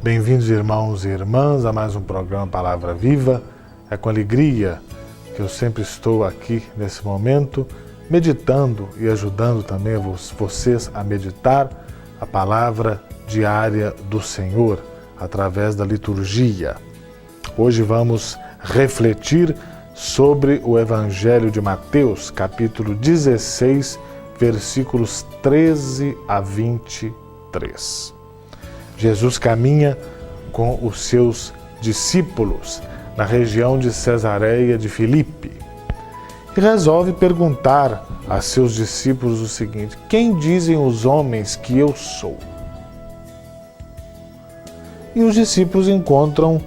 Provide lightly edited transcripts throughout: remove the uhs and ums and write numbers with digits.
Bem-vindos, irmãos e irmãs, a mais um programa Palavra Viva. É com alegria que eu sempre estou aqui nesse momento, meditando e ajudando também vocês a meditar a palavra diária do Senhor, através da liturgia. Hoje vamos refletir sobre o Evangelho de Mateus, capítulo 16, versículos 13 a 23. Jesus caminha com os seus discípulos na região de Cesareia de Filipe e resolve perguntar a seus discípulos o seguinte: quem dizem os homens que eu sou? E os discípulos encontram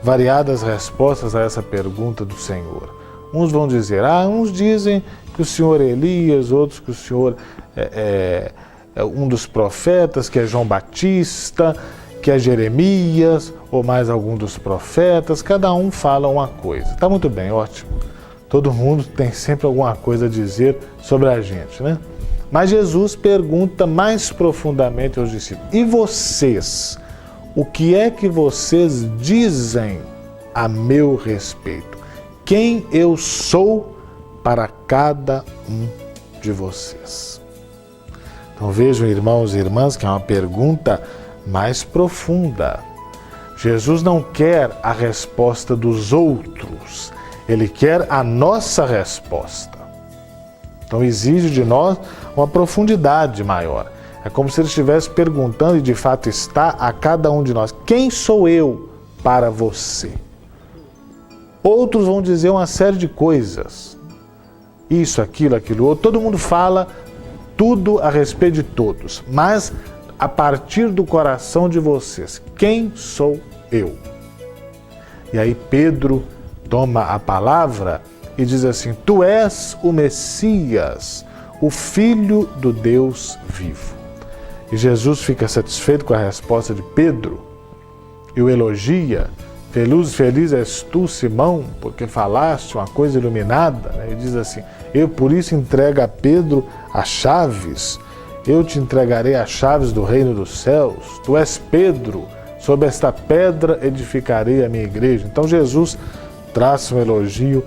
variadas respostas a essa pergunta do Senhor. Uns vão dizer, uns dizem que o Senhor é Elias, outros que o Senhor é um dos profetas, que é João Batista, que é Jeremias, ou mais algum dos profetas. Cada um fala uma coisa. Tá muito bem, ótimo. Todo mundo tem sempre alguma coisa a dizer sobre a gente, né? Mas Jesus pergunta mais profundamente aos discípulos: e vocês? O que é que vocês dizem a meu respeito? Quem eu sou para cada um de vocês? Então vejam, irmãos e irmãs, que é uma pergunta mais profunda. Jesus não quer a resposta dos outros, ele quer a nossa resposta. Então exige de nós uma profundidade maior. É como se ele estivesse perguntando, e de fato está, a cada um de nós: quem sou eu para você? Outros vão dizer uma série de coisas. Isso, aquilo, aquilo outro. Todo mundo fala tudo a respeito de todos. Mas a partir do coração de vocês, quem sou eu? E aí Pedro toma a palavra e diz assim: tu és o Messias, o Filho do Deus vivo. E Jesus fica satisfeito com a resposta de Pedro e o elogia. Feliz és tu, Simão, porque falaste uma coisa iluminada. Ele diz assim: eu por isso entrego a Pedro as chaves. Eu te entregarei as chaves do reino dos céus. Tu és Pedro, sobre esta pedra edificarei a minha igreja. Então Jesus traça um elogio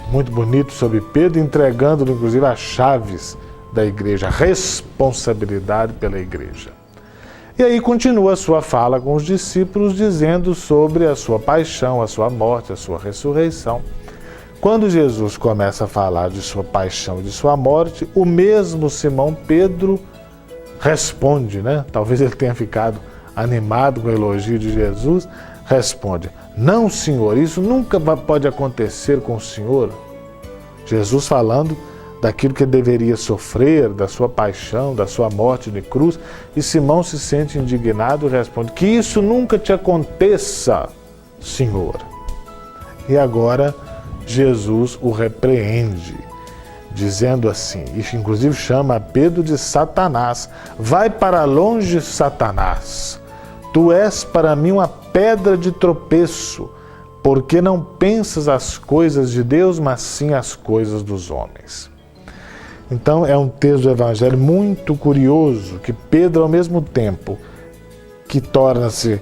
muito bonito sobre Pedro, entregando-lhe inclusive as chaves da igreja, a responsabilidade pela igreja. E aí continua a sua fala com os discípulos, dizendo sobre a sua paixão, a sua morte, a sua ressurreição. Quando Jesus começa a falar de sua paixão e de sua morte, o mesmo Simão Pedro responde, né? Talvez ele tenha ficado animado com o elogio de Jesus, responde: não, Senhor, isso nunca pode acontecer com o Senhor. Jesus falando daquilo que deveria sofrer, da sua paixão, da sua morte de cruz, e Simão se sente indignado e responde: que isso nunca te aconteça, Senhor. E agora Jesus o repreende, dizendo assim, e inclusive chama Pedro de Satanás: vai para longe, Satanás, tu és para mim uma pedra de tropeço, porque não pensas as coisas de Deus, mas sim as coisas dos homens. Então é um texto do Evangelho muito curioso, que Pedro, ao mesmo tempo que torna-se,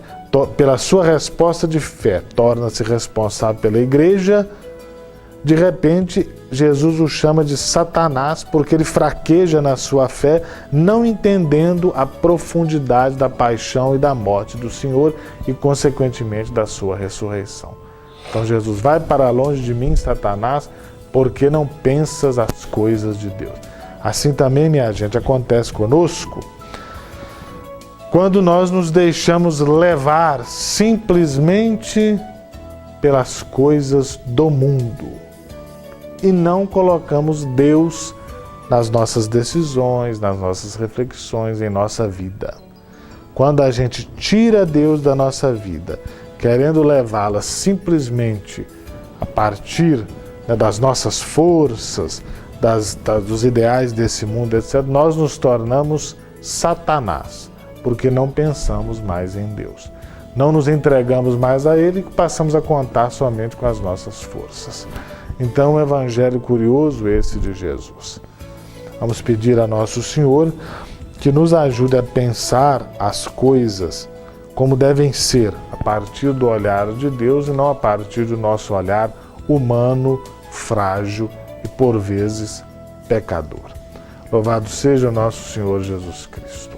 pela sua resposta de fé, torna-se responsável pela igreja, de repente Jesus o chama de Satanás, porque ele fraqueja na sua fé, não entendendo a profundidade da paixão e da morte do Senhor e, consequentemente, da sua ressurreição. Então Jesus: vai para longe de mim, Satanás, porque não pensas as coisas de Deus. Assim também, minha gente, acontece conosco quando nós nos deixamos levar simplesmente pelas coisas do mundo e não colocamos Deus nas nossas decisões, nas nossas reflexões, em nossa vida. Quando a gente tira Deus da nossa vida, querendo levá-la simplesmente a partir das nossas forças, dos ideais desse mundo, etc., nós nos tornamos Satanás, porque não pensamos mais em Deus. Não nos entregamos mais a Ele e passamos a contar somente com as nossas forças. Então, um evangelho curioso esse de Jesus. Vamos pedir a Nosso Senhor que nos ajude a pensar as coisas como devem ser, a partir do olhar de Deus e não a partir do nosso olhar humano, frágil e, por vezes, pecador. Louvado seja o nosso Senhor Jesus Cristo.